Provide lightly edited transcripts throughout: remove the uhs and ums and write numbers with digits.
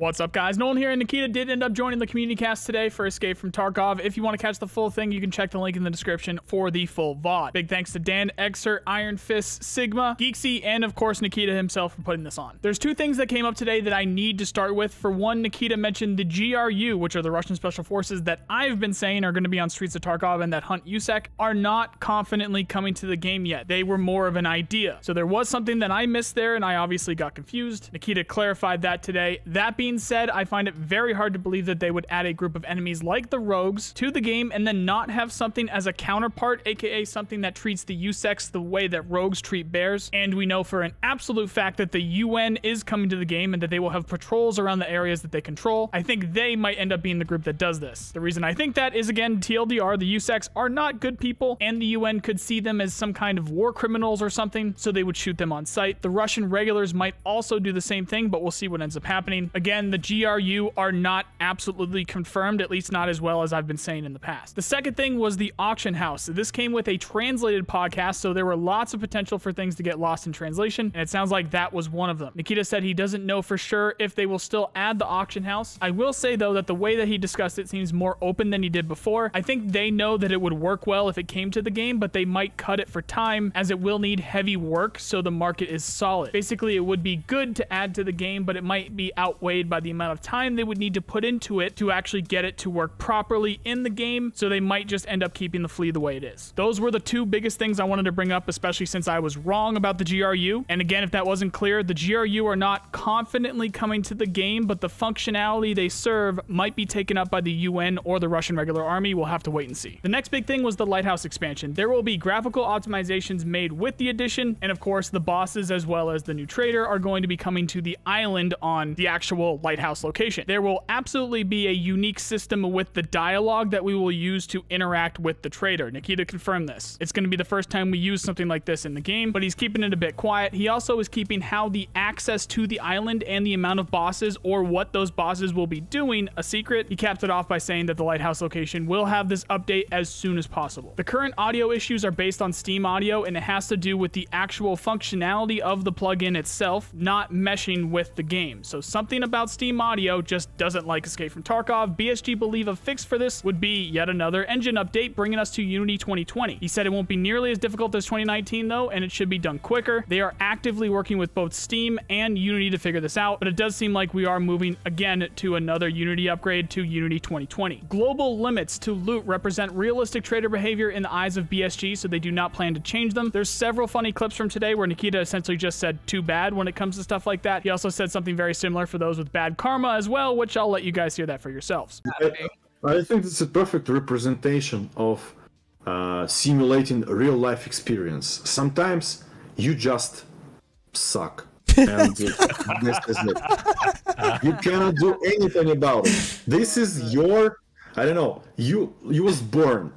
What's up, guys? Nolan here, and Nikita did end up joining the community cast today for Escape from Tarkov. If you want to catch the full thing, you can check the link in the description for the full VOD. Big thanks to Dan, Exer, Iron Fist, Sigma, Geeksy, and of course Nikita himself for putting this on. There's two things that came up today that I need to start with. For one, Nikita mentioned the GRU, which are the Russian Special Forces that I've been saying are going to be on Streets of Tarkov and that hunt USEC, are not confidently coming to the game yet. They were more of an idea. So there was something that I missed there, and I obviously got confused. Nikita clarified that today. That being said, I find it very hard to believe that they would add a group of enemies like the Rogues to the game and then not have something as a counterpart, aka something that treats the USECs the way that Rogues treat bears. And we know for an absolute fact that the UN is coming to the game and that they will have patrols around the areas that they control. I think they might end up being the group that does this. The reason I think that is, again, TLDR, the USECs are not good people, and the UN could see them as some kind of war criminals or something, so they would shoot them on sight. The Russian regulars might also do the same thing, but we'll see what ends up happening. Again, the GRU are not absolutely confirmed, at least not as well as I've been saying in the past. The second thing was the auction house. This came with a translated podcast, so there were lots of potential for things to get lost in translation, and it sounds like that was one of them. Nikita said he doesn't know for sure if they will still add the auction house. I will say, though, that the way that he discussed it seems more open than he did before. I think they know that it would work well if it came to the game, but they might cut it for time, as it will need heavy work, so the market is solid. Basically, it would be good to add to the game, but it might be outweighed by the amount of time they would need to put into it to actually get it to work properly in the game, so they might just end up keeping the fleet the way it is. Those were the two biggest things I wanted to bring up, especially since I was wrong about the GRU. And again, if that wasn't clear, the GRU are not confidently coming to the game, but the functionality they serve might be taken up by the UN or the Russian regular army. We'll have to wait and see. The next big thing was the Lighthouse expansion. There will be graphical optimizations made with the addition, and of course the bosses as well as the new trader are going to be coming to the island on the actual Lighthouse location. There will absolutely be a unique system with the dialogue that we will use to interact with the trader. Nikita confirmed this. It's going to be the first time we use something like this in the game, but he's keeping it a bit quiet. He also is keeping how the access to the island and the amount of bosses or what those bosses will be doing a secret. He capped it off by saying that the Lighthouse location will have this update as soon as possible. The current audio issues are based on Steam audio, and it has to do with the actual functionality of the plugin itself not meshing with the game. So something about Steam audio just doesn't like Escape from Tarkov. BSG believe a fix for this would be yet another engine update, bringing us to Unity 2020. He said it won't be nearly as difficult as 2019 though, and it should be done quicker. They are actively working with both Steam and Unity to figure this out, but it does seem like we are moving again to another Unity upgrade to Unity 2020. Global limits to loot represent realistic trader behavior in the eyes of BSG, so they do not plan to change them. There's several funny clips from today where Nikita essentially just said too bad when it comes to stuff like that. He also said something very similar for those with bad karma as well, which I'll let you guys hear that for yourselves. I think it's a perfect representation of simulating a real-life experience. Sometimes you just suck. And this is it. You cannot do anything about it. This is your, I don't know, you was born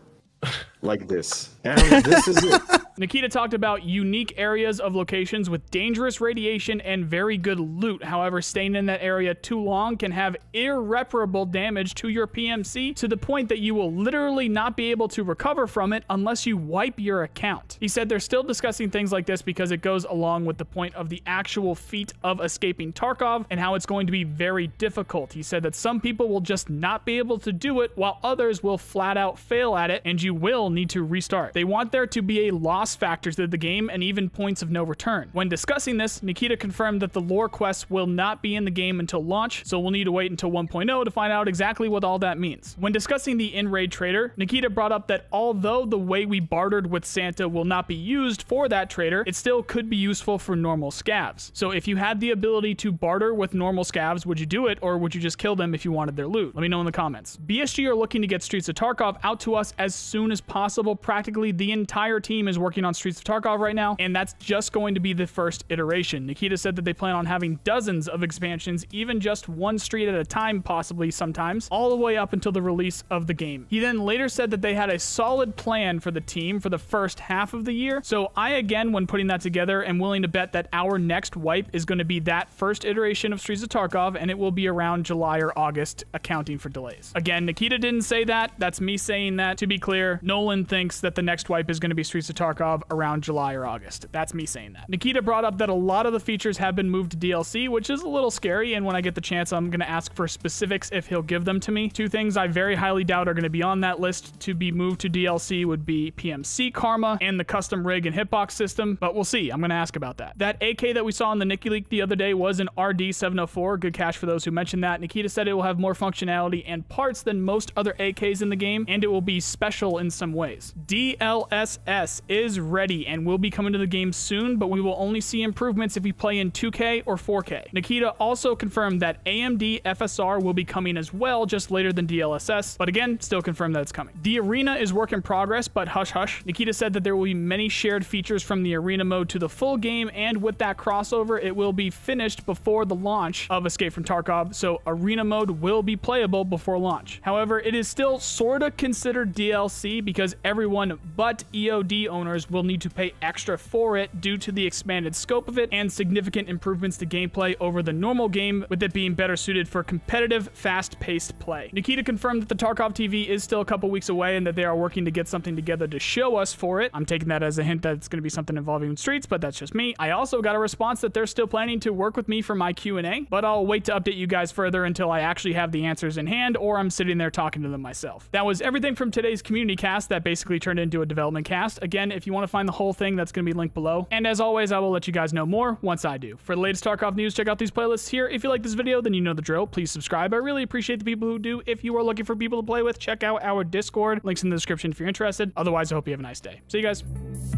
like this, and this is it. Nikita talked about unique areas of locations with dangerous radiation and very good loot. However, staying in that area too long can have irreparable damage to your PMC, to the point that you will literally not be able to recover from it unless you wipe your account. He said they're still discussing things like this because it goes along with the point of the actual feat of escaping Tarkov and how it's going to be very difficult. He said that some people will just not be able to do it, while others will flat out fail at it, and you will need to restart. They want there to be a loss factors to the game and even points of no return. When discussing this, Nikita confirmed that the lore quests will not be in the game until launch, so we'll need to wait until 1.0 to find out exactly what all that means. When discussing the in-raid trader, Nikita brought up that although the way we bartered with Santa will not be used for that trader, it still could be useful for normal scavs. So if you had the ability to barter with normal scavs, would you do it, or would you just kill them if you wanted their loot? Let me know in the comments. BSG are looking to get Streets of Tarkov out to us as soon as possible. Practically the entire team is working on Streets of Tarkov right now, and that's just going to be the first iteration. Nikita said that they plan on having dozens of expansions, even just one street at a time, possibly sometimes, all the way up until the release of the game. He then later said that they had a solid plan for the team for the first half of the year, so I, again, when putting that together, am willing to bet that our next wipe is going to be that first iteration of Streets of Tarkov, and it will be around July or August, accounting for delays. Again, Nikita didn't say that. That's me saying that. To be clear, Nolan thinks that the next wipe is going to be Streets of Tarkov Tarkov around July or August. That's me saying that. Nikita brought up that a lot of the features have been moved to DLC, which is a little scary, and when I get the chance, I'm going to ask for specifics if he'll give them to me. Two things I very highly doubt are going to be on that list to be moved to DLC would be PMC Karma and the custom rig and hitbox system, but we'll see. I'm going to ask about that. That AK that we saw in the Nikki leak the other day was an RD704. Good catch for those who mentioned that. Nikita said it will have more functionality and parts than most other AKs in the game, and it will be special in some ways. DLSS is ready and will be coming to the game soon, but we will only see improvements if we play in 2K or 4K. Nikita also confirmed that AMD FSR will be coming as well, just later than DLSS, but again, still confirmed that it's coming. The arena is work in progress, but hush hush. Nikita said that there will be many shared features from the arena mode to the full game, and with that crossover, it will be finished before the launch of Escape from Tarkov, so arena mode will be playable before launch. However, it is still sorta considered DLC because everyone but EOD owners will need to pay extra for it due to the expanded scope of it and significant improvements to gameplay over the normal game, with it being better suited for competitive, fast-paced play. Nikita confirmed that the Tarkov TV is still a couple weeks away and that they are working to get something together to show us for it. I'm taking that as a hint that it's going to be something involving streets, but that's just me. I also got a response that they're still planning to work with me for my Q&A, but I'll wait to update you guys further until I actually have the answers in hand or I'm sitting there talking to them myself. That was everything from today's community cast that basically turned into a development cast. Again, if you want to find the whole thing, that's going to be linked below. And as always, I will let you guys know more once I do. For the latest Tarkov news, check out these playlists here. If you like this video, then you know the drill. Please subscribe. I really appreciate the people who do. If you are looking for people to play with, check out our Discord. Links in the description if you're interested. Otherwise, I hope you have a nice day. See you guys.